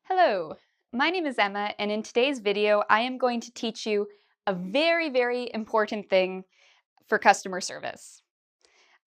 Hello, my name is Emma, and in today's video, I am going to teach you a very important thing for customer service.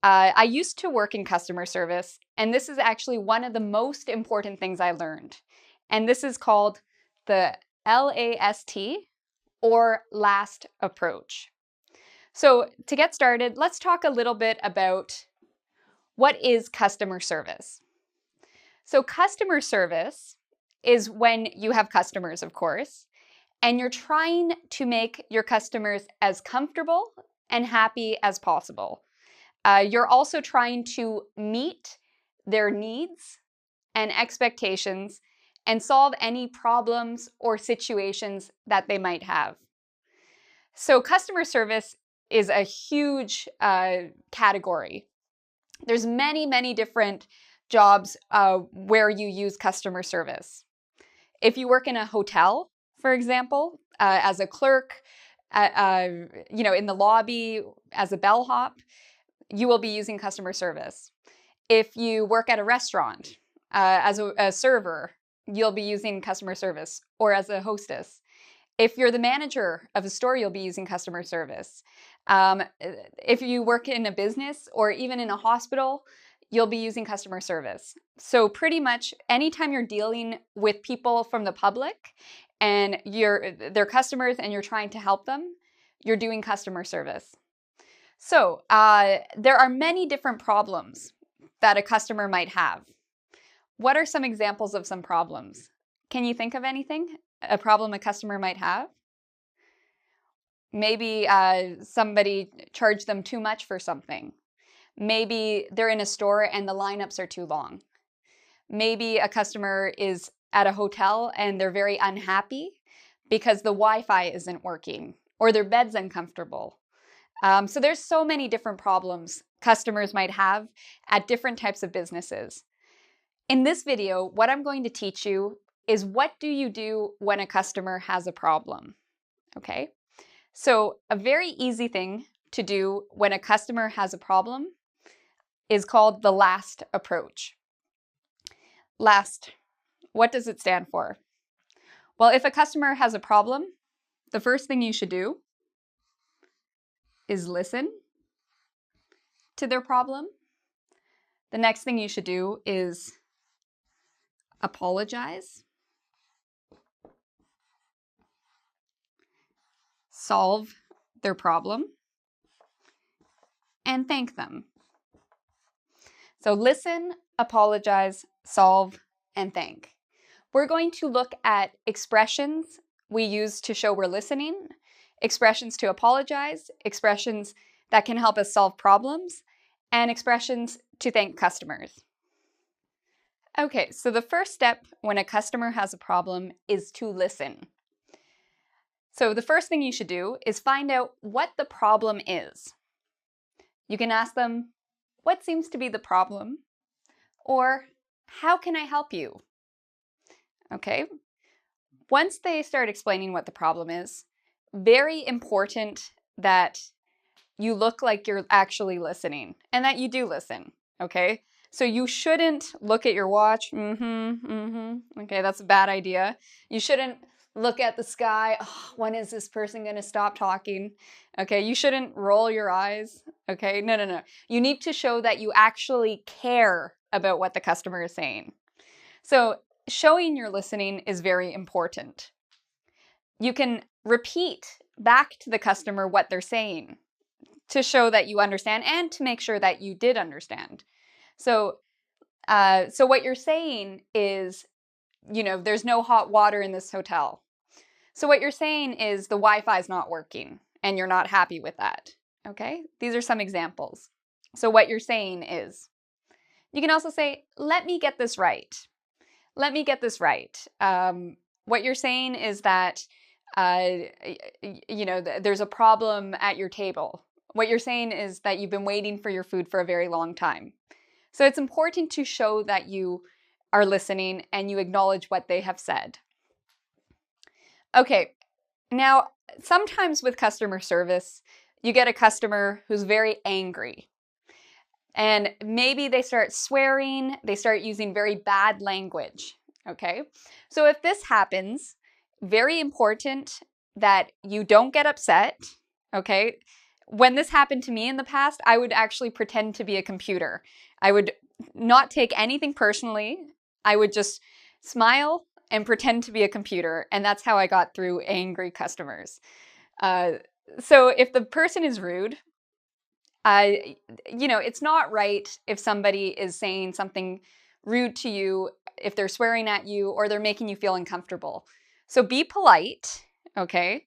I used to work in customer service, and this is actually one of the most important things I learned. And this is called the LAST, or last approach. So to get started, let's talk a little bit about what is customer service. So customer service is when you have customers, of course, and you're trying to make your customers as comfortable and happy as possible. You're also trying to meet their needs and expectations and solve any problems or situations that they might have. So customer service is a huge category. There's many different jobs where you use customer service. If you work in a hotel, for example, as a clerk, in the lobby as a bellhop, you will be using customer service. If you work at a restaurant as a server, you'll be using customer service, or as a hostess. If you're the manager of a store, you'll be using customer service. If you work in a business or even in a hospital, you'll be using customer service. So pretty much anytime you're dealing with people from the public and they're customers and you're trying to help them, you're doing customer service. So there are many different problems that a customer might have. What are some examples of some problems? Can you think of anything? A problem a customer might have? Maybe somebody charged them too much for something. Maybe they're in a store and the lineups are too long. Maybe a customer is at a hotel and they're very unhappy because the Wi-Fi isn't working or their bed's uncomfortable. So there's so many different problems customers might have at different types of businesses. In this video, what I'm going to teach you is what do you do when a customer has a problem, okay? So a very easy thing to do when a customer has a problem is called the LAST approach. LAST, what does it stand for? Well, if a customer has a problem, the first thing you should do is listen to their problem. The next thing you should do is apologize, solve their problem, and thank them. So listen, apologize, solve, and thank. We're going to look at expressions we use to show we're listening, expressions to apologize, expressions that can help us solve problems, and expressions to thank customers. Okay, so the first step when a customer has a problem is to listen. So the first thing you should do is find out what the problem is. You can ask them, what seems to be the problem? Or, how can I help you? Okay. Once they start explaining what the problem is, very important that you look like you're actually listening and that you do listen, okay? So you shouldn't look at your watch, okay, that's a bad idea. You shouldn't look at the sky, oh, when is this person gonna stop talking? Okay, you shouldn't roll your eyes, okay? No. You need to show that you actually care about what the customer is saying. So showing you're listening is very important. You can repeat back to the customer what they're saying to show that you understand and to make sure that you did understand. So what you're saying is, there's no hot water in this hotel. So what you're saying is the Wi-Fi is not working and you're not happy with that, okay? These are some examples. So what you're saying is, you can also say, let me get this right. Let me get this right. What you're saying is that, there's a problem at your table. What you're saying is that you've been waiting for your food for a very long time. So it's important to show that you are listening and you acknowledge what they have said. Okay, now sometimes with customer service, you get a customer who's very angry. And maybe they start swearing, they start using very bad language. okay? So if this happens, very important that you don't get upset, okay? When this happened to me in the past, I would actually pretend to be a computer. I would not take anything personally. I would just smile and pretend to be a computer, and that's how I got through angry customers. So if the person is rude, it's not right if somebody is saying something rude to you, if they're swearing at you, or they're making you feel uncomfortable. So be polite, okay?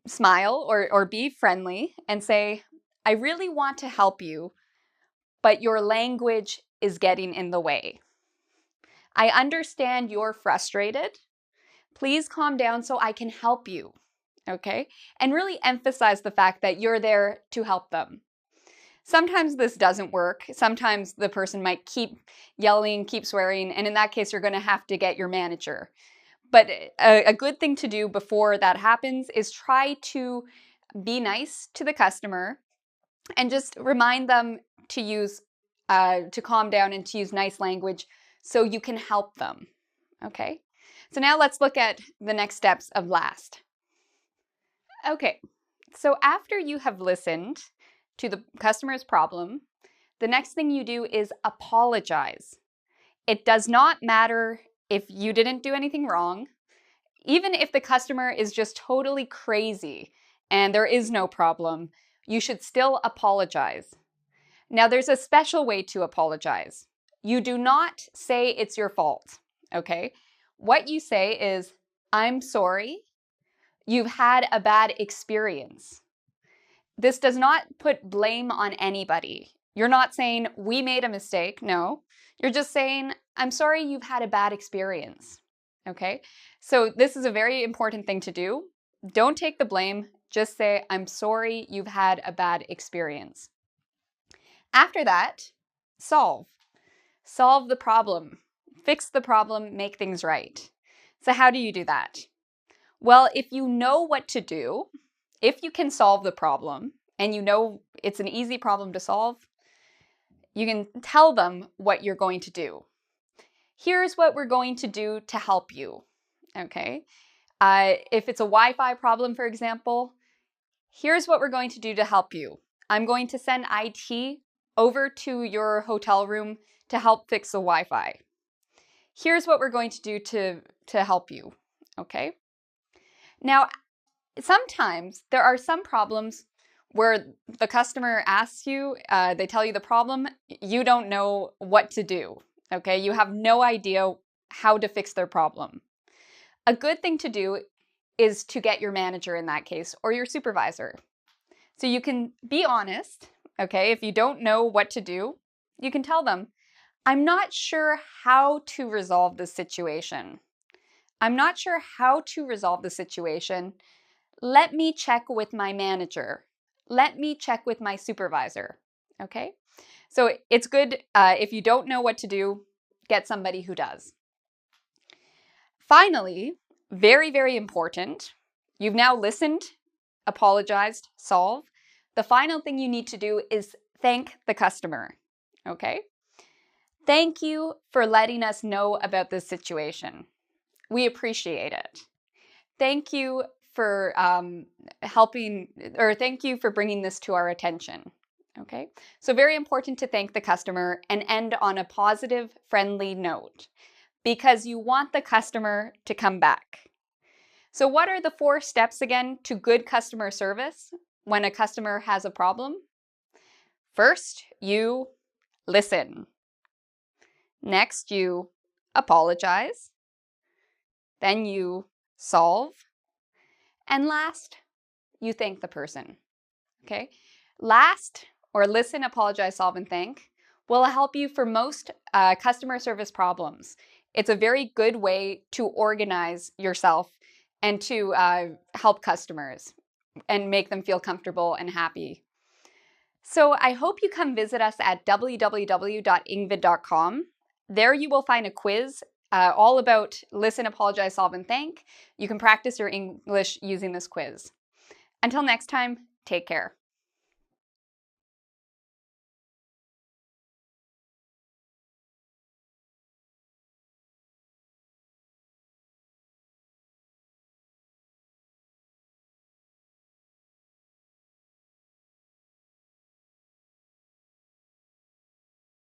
Smile or be friendly and say, I really want to help you, but your language is getting in the way. I understand you're frustrated. Please calm down so I can help you, okay? And really emphasize the fact that you're there to help them. Sometimes this doesn't work. Sometimes the person might keep yelling, keep swearing, and in that case, you're going to have to get your manager. But a good thing to do before that happens is try to be nice to the customer and just remind them to use, to calm down and to use nice language so you can help them, okay? So now let's look at the next steps of LAST. Okay, so after you have listened to the customer's problem, the next thing you do is apologize. It does not matter if you didn't do anything wrong. Even if the customer is just totally crazy and there is no problem, you should still apologize. Now, there's a special way to apologize. You do not say it's your fault, okay? What you say is, I'm sorry, you've had a bad experience. This does not put blame on anybody. You're not saying, we made a mistake. No, you're just saying, I'm sorry you've had a bad experience. Okay, so this is a very important thing to do. Don't take the blame. Just say, I'm sorry you've had a bad experience. After that, solve. Solve the problem. Fix the problem, make things right. So how do you do that? Well, if you know what to do, if you can solve the problem and you know it's an easy problem to solve, you can tell them what you're going to do. Here's what we're going to do to help you, okay? If it's a Wi-Fi problem, for example, here's what we're going to do to help you. I'm going to send IT over to your hotel room to help fix the Wi-Fi. Here's what we're going to do to help you, okay? Now, sometimes there are some problems where the customer asks you, they tell you the problem, you don't know what to do, okay? You have no idea how to fix their problem. A good thing to do is to get your manager in that case or your supervisor. So you can be honest, okay? If you don't know what to do, you can tell them, I'm not sure how to resolve this situation. I'm not sure how to resolve the situation. Let me check with my manager. Let me check with my supervisor, okay? So it's good if you don't know what to do, get somebody who does. Finally, very, very important, you've now listened, apologized, solved. The final thing you need to do is thank the customer, okay? Thank you for letting us know about this situation. We appreciate it. Thank you for thank you for bringing this to our attention, okay? So very important to thank the customer and end on a positive, friendly note because you want the customer to come back. So what are the 4 steps again to good customer service when a customer has a problem? First, you listen. Next, you apologize. Then you solve. And last, you thank the person, okay? Last, or listen, apologize, solve, and thank, will help you for most customer service problems. It's a very good way to organize yourself and to help customers and make them feel comfortable and happy. So I hope you come visit us at www.ingvid.com. There you will find a quiz all about listen, apologize, solve, and thank. You can practice your English using this quiz. Until next time, take care.